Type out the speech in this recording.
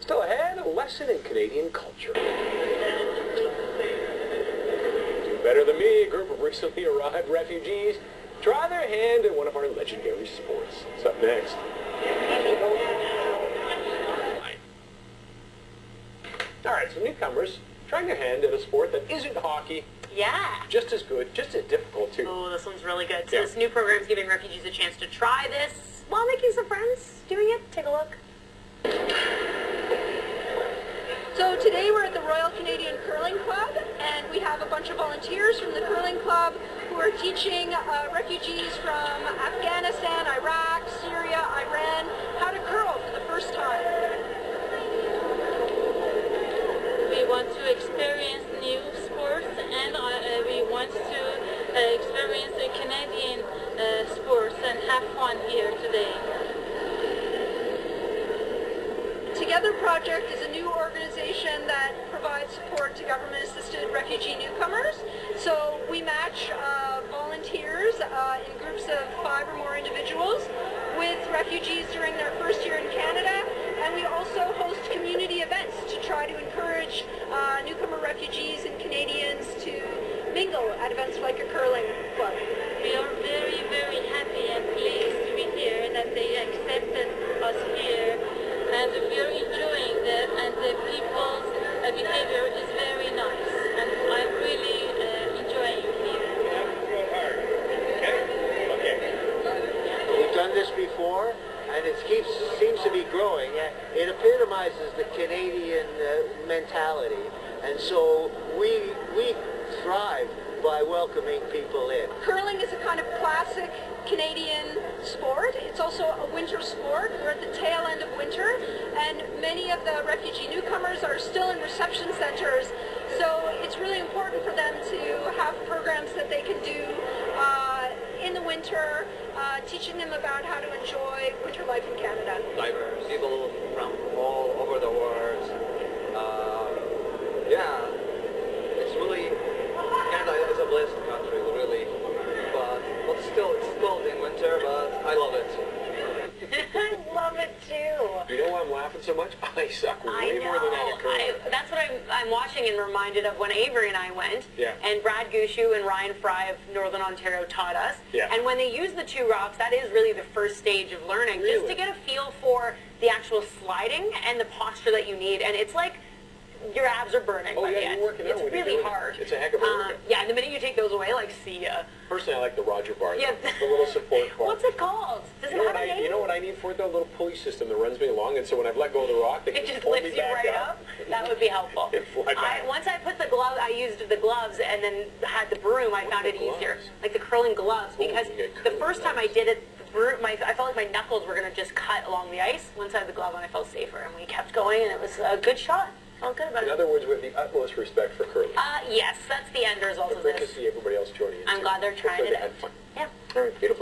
Still ahead, a lesson in Canadian culture. Do better than me, a group of recently arrived refugees try their hand at one of our legendary sports. What's up next? All right, so newcomers trying their hand at a sport that isn't hockey. Yeah. Just as good, just as difficult, too. Oh, this one's really good. So this new program is giving refugees a chance to try this while making some friends doing it. Take a look. So today we're at the Royal Canadian Curling Club, and we have a bunch of volunteers from the curling club who are teaching refugees from Afghanistan, Iraq, Syria, Iran how to curl for the first time. We want to experience new sports, and we want to experience the Canadian sports and have fun here today. Together Project is a new organization that provides support to government-assisted refugee newcomers. So we match volunteers in groups of 5 or more individuals with refugees during their first year in Canada, and we also host community events to try to encourage newcomer refugees and Canadians to mingle at events like a curling club. We are very, very happy and pleased to be here, that they accepted us here, and we are enjoying that, and the people's behavior is very nice, and I'm really enjoying here. We've done this before, and it seems to be growing. It epitomizes the Canadian mentality, and so we thrive by welcoming people in. Curling is a kind of classic Canadian sport. It's also a winter sport. We're at the tail end of winter, and many of the refugee newcomers are still in reception centers, so it's really important for them to have programs that they can do in the winter, teaching them about how to enjoy winter life in Canada. Diverse people from all over the world. Yeah, it's really, Canada is a blessed country, really. But still, it's cold in winter, but I love it. I love it too. You know why I'm laughing so much? I suck way more than that at curling. That's what I'm watching and reminded of when Avery and I went. Yeah. And Brad Gushu and Ryan Fry of Northern Ontario taught us. Yeah. And when they use the 2 rocks, that is really the first stage of learning. Really? Just to get a feel for the actual sliding and the posture that you need. And it's like your abs are burning by the end. You're working out It's when you're really doing it. hard. It's a heck of a workout. Yeah, and the minute you take those away, like, see ya. Personally, I like the Roger bar, Yeah. the little support bar. What's it called? Does it have a name? You know what I need for it, though? A little pulley system that runs me along, and so when I've let go of the rock, they It can just pull lifts me you back right up. That would be helpful. And fly back. Once I put the glove, I used the gloves and then had the broom. I found it easier, like the curling gloves, because the first time I did it, I felt like my knuckles were gonna just cut along the ice. Once I had the glove on, I felt safer, and we kept going, and it was a good shot. Felt good about it. In other words, we have the utmost respect for curling. Yes, that's the end result of Great to this. see everybody else joining in. I'm glad they're trying Hopefully it they out. had fun. Yeah. All right, beautiful.